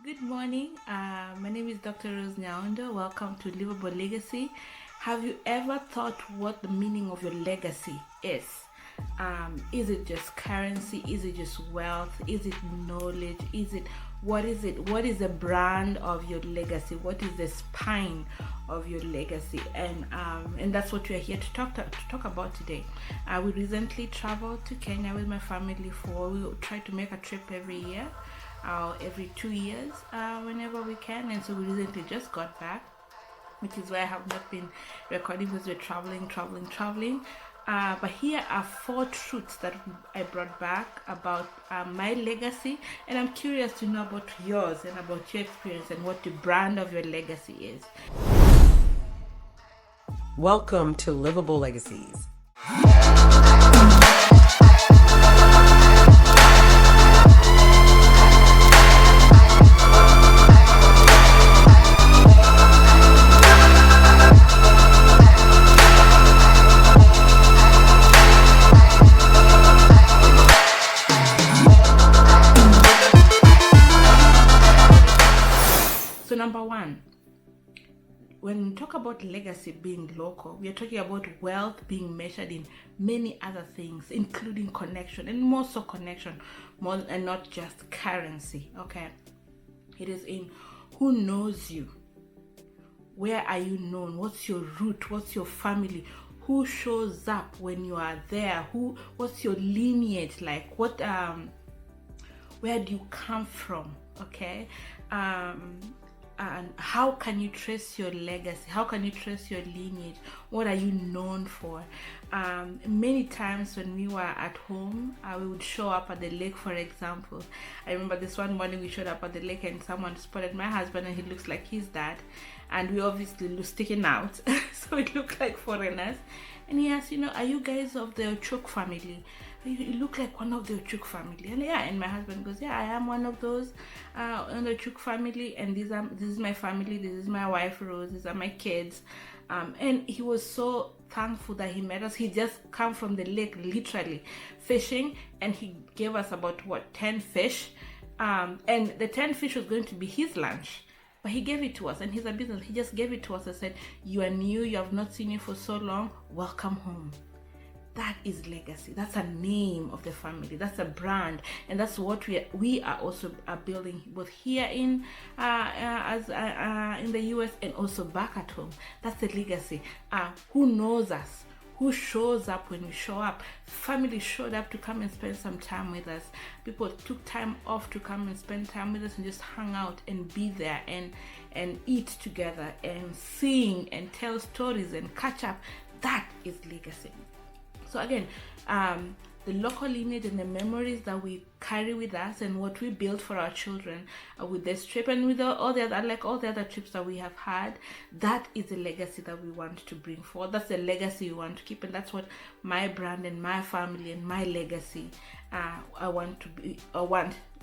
Good morning. My name is Dr. Rose Nyaundo. Welcome to Livable Legacy. Have you ever thought what the meaning of your legacy is? Is it just currency? Is it just wealth? Is it knowledge? What is it? What is the brand of your legacy? What is the spine of your legacy? And that's what we are here to talk about today. We recently traveled to Kenya with my family we try to make a trip every year, every 2 years, whenever we can. And so we recently just got back, which is why I have not been recording because we're traveling. But here are 4 truths that I brought back about my legacy, and I'm curious to know about yours and about your experience and what the brand of your legacy is. Welcome to Livable Legacies. So number 1, when we talk about legacy being local, we are talking about wealth being measured in many other things, including connection, and more so connection, more and not just currency. Okay, it is in who knows you, where are you known, what's your root, what's your family, who shows up when you are there, what's your lineage like, where do you come from? Okay, and how can you trace your legacy? How can you trace your lineage? What are you known for? Many times when we were at home, we would show up at the lake, for example. I remember this one morning we showed up at the lake and someone spotted my husband and he looks like his dad, and we obviously look sticking out so it looked like foreigners. And he asked, are you guys of the Ochuk family? You look like one of the Ochuk family. And my husband goes, I am one of those in the Ochuk family, and this is my family, this is my wife Rose, these are my kids. And he was so thankful that he met us. He just come from the lake, literally fishing, and he gave us about 10 fish, and the 10 fish was going to be his lunch. But he gave it to us, and he's a business. He just gave it to us and said, you are new, you have not seen you for so long, welcome home. That is legacy. That's a name of the family. That's a brand, and that's what we are also building both here in the US and also back at home. That's the legacy. Who knows us? Who shows up when we show up? Family showed up to come and spend some time with us. People took time off to come and spend time with us and just hang out and be there and eat together and sing and tell stories and catch up. That is legacy. So again, the local lineage and the memories that we carry with us and what we build for our children with this trip and with all the other trips that we have had, that is the legacy that we want to bring forward. That's the legacy we want to keep, and that's what my brand and my family and my legacy I want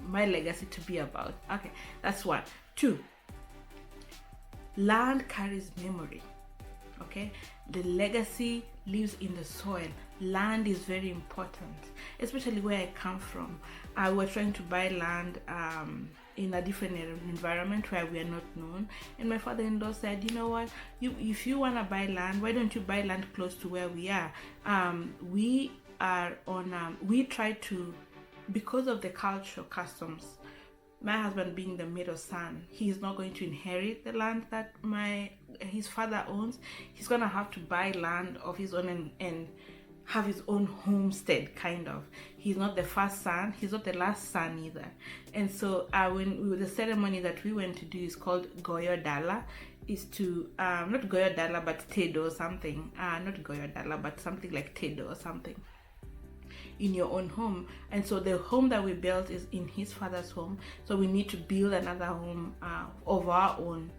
my legacy to be about. Okay, that's 1. 2, land carries memory. Okay, the legacy lives in the soil. Land is very important, especially where I come from. We're trying to buy land in a different environment where we are not known, and my father-in-law said, you know what, if you want to buy land, why don't you buy land close to where we are? We try to, because of the cultural customs, my husband being the middle son, he's not going to inherit the land that his father owns. He's going to have to buy land of his own and have his own homestead, kind of. He's not the first son, he's not the last son either. And so the ceremony that we went to do is called Goyo Dala, is to not Goyo Dala but Tedo or something, not Goyo Dala but something like Tedo or something, in your own home. And so the home that we built is in his father's home, so we need to build another home of our own,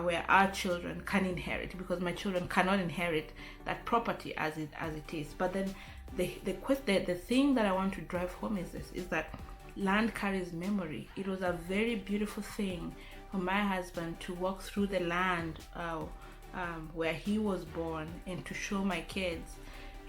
where our children can inherit, because my children cannot inherit that property as it is. But then the thing that I want to drive home is that land carries memory. It was a very beautiful thing for my husband to walk through the land where he was born and to show my kids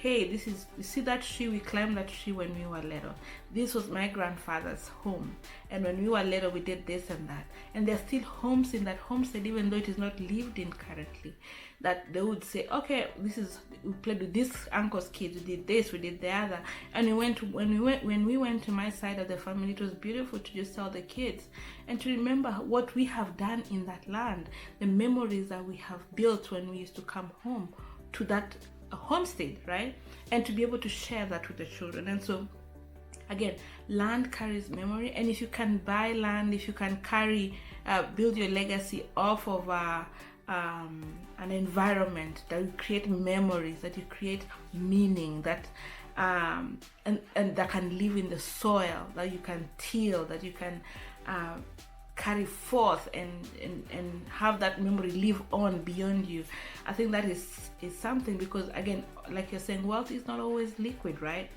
hey, this is, you see that tree, we climbed that tree when we were little. This was my grandfather's home, and when we were little we did this and that. And there's still homes in that homestead, even though it is not lived in currently, that they would say, okay, this is, we played with this uncle's kids, we did this, we did the other. And when we went to my side of the family, it was beautiful to just tell the kids and to remember what we have done in that land, the memories that we have built when we used to come home to that homestead, right? And to be able to share that with the children. And so again, land carries memory, and if you can buy land, if you can build your legacy off of an environment that you create memories, that you create meaning, that and that can live in the soil, that you can till, that you can carry forth and have that memory live on beyond you. I think that is something, because again, like you're saying, wealth is not always liquid, right?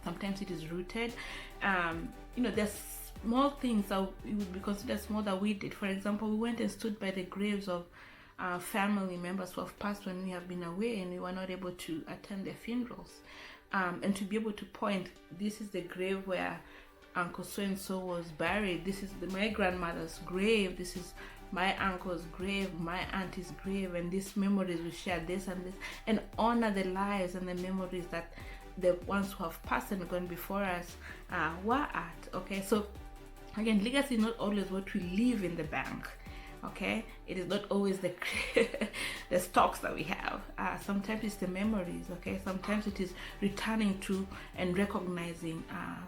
Sometimes it is rooted. There's small things that it would be considered small that we did. For example, we went and stood by the graves of family members who have passed when we have been away and we were not able to attend their funerals, and to be able to point, this is the grave where Uncle so-and-so was buried, this is my grandmother's grave, this is my uncle's grave, my auntie's grave, and these memories we share, this and this, and honor the lives and the memories that the ones who have passed and gone before us were at. Okay, so again, legacy is not always what we leave in the bank. Okay, it is not always the the stocks that we have. Sometimes it's the memories. Okay, sometimes it is returning to and recognizing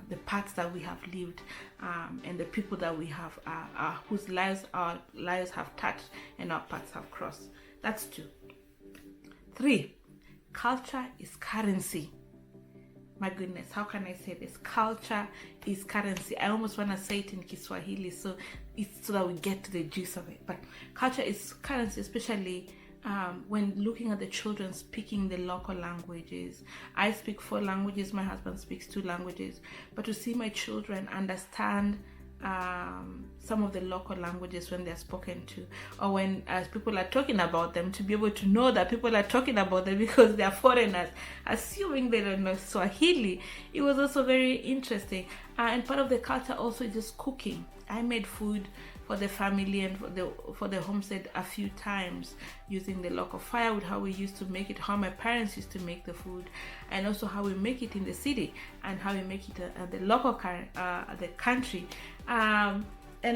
the paths that we have lived, and the people that we have whose lives our lives have touched and our paths have crossed. That's 2. 3, culture is currency. My goodness, how can I say this? Culture is currency. I almost want to say it in Kiswahili so that we get to the gist of it. But culture is currency, especially when looking at the children speaking the local languages. I speak 4 languages, my husband speaks 2 languages. But to see my children understand some of the local languages when they're spoken to, or when people are talking about them, to be able to know that people are talking about them because they're foreigners, assuming they don't know Swahili, it was also very interesting. And part of the culture also is just cooking. I made food for the family and for the homestead a few times using the local firewood, how we used to make it, how my parents used to make the food, and also how we make it in the city and how we make it at the local the country, and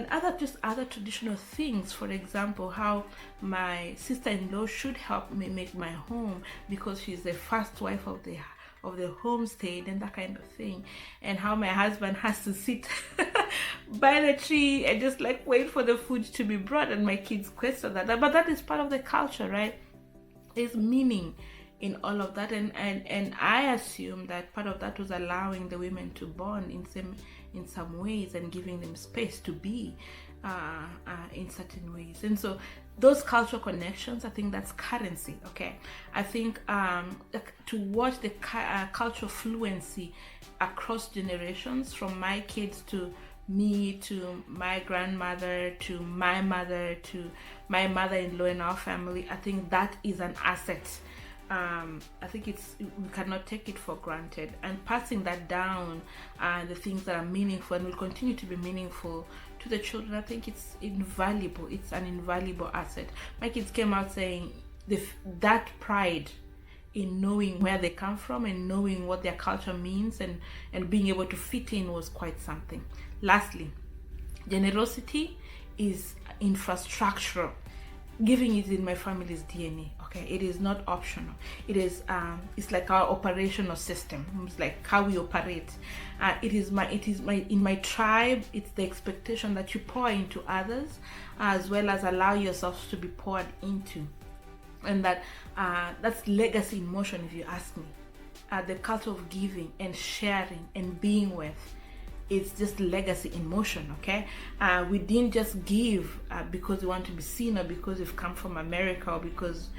other traditional things. For example, how my sister-in-law should help me make my home because she's the first wife of the homestead, and that kind of thing, and how my husband has to sit by the tree and just like wait for the food to be brought, and my kids question that. But that is part of the culture, right? There's meaning in all of that, and I assume that part of that was allowing the women to bond in some ways and giving them space to be in certain ways. And so those cultural connections, I think that's currency. Okay, I think to watch the cultural fluency across generations, from my kids to me, to my grandmother, to my mother, to my mother-in-law in our family, I think that is an asset. I think we cannot take it for granted, and passing that down, the things that are meaningful and will continue to be meaningful to the children, I think it's invaluable. It's an invaluable asset. My kids came out saying that pride in knowing where they come from and knowing what their culture means and being able to fit in was quite something. Lastly, generosity is infrastructural. Giving is in my family's DNA. Okay, it is not optional. It is it's like our operational system. It's like how we operate. It is in my tribe. It's the expectation that you pour into others, as well as allow yourself to be poured into, and that's legacy in motion, if you ask me. The culture of giving and sharing and being with. It's just legacy in motion. Okay, we didn't just give because we want to be seen, or because we've come from America, or because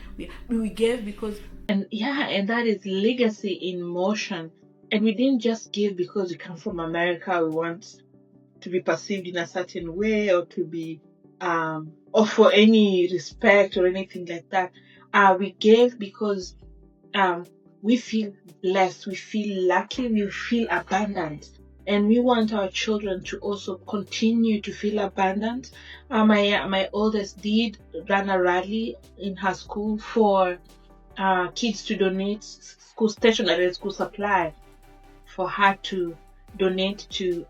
we gave because, and that is legacy in motion. And we didn't just give because we come from America. We want to be perceived in a certain way, or to be or for any respect or anything like that. We gave because we feel blessed, we feel lucky, we feel abundant. And we want our children to also continue to feel abundant. My oldest did run a rally in her school for kids to donate school stationery and school supply, for her to donate to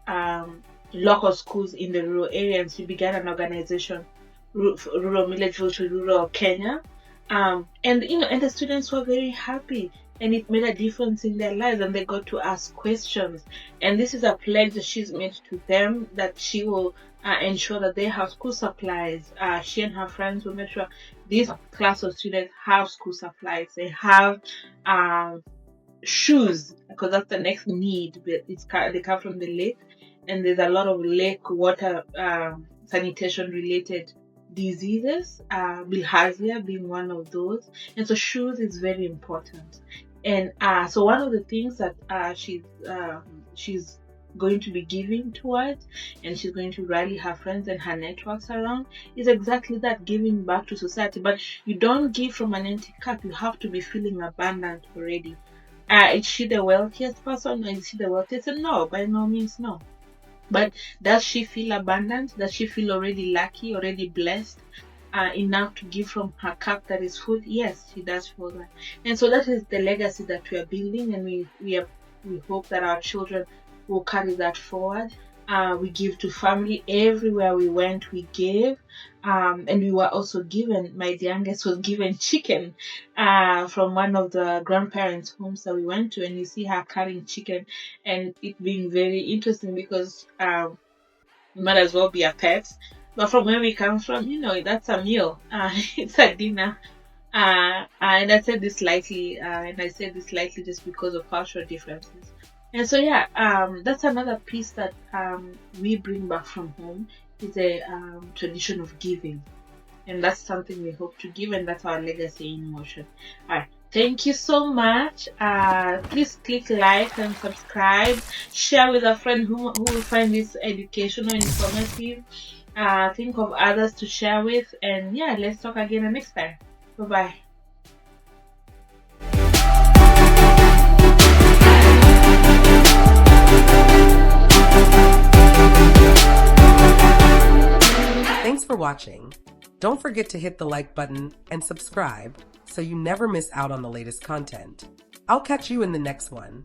local schools in the rural areas. She began an organization, Rural Milledgeville to Rural Kenya, and and the students were very happy, and it made a difference in their lives, and they got to ask questions. And this is a pledge that she's made to them, that she will ensure that they have school supplies. She and her friends will make sure this class of students have school supplies. They have shoes, because that's the next need. But they come from the lake, and there's a lot of lake water sanitation related diseases, bilharzia being one of those. And so shoes is very important. And so one of the things that she's going to be giving towards, and she's going to rally her friends and her networks around, is exactly that, giving back to society. But you don't give from an empty cup. You have to be feeling abundant already. Is she the wealthiest person? Is she the wealthiest? No, by no means, no. But does she feel abundant? Does she feel already lucky, already blessed enough to give from her cup that is full? Yes, she does feel that. And so that is the legacy that we are building, and we hope that our children will carry that forward. We give to family everywhere we went. We gave, and we were also given. My youngest was given chicken from one of the grandparents' homes that we went to, and you see her carrying chicken, and it being very interesting because it might as well be a pet. But from where we come from, that's a meal. It's a dinner. And I said this lightly, just because of cultural differences. And so that's another piece that we bring back from home, is a tradition of giving, and that's something we hope to give, and that's our legacy in motion. All right, thank you so much. Please click like and subscribe, share with a friend who will find this educational, informative. Think of others to share with, and let's talk again the next time. Bye bye. Thanks for watching. Don't forget to hit the like button and subscribe so you never miss out on the latest content. I'll catch you in the next one.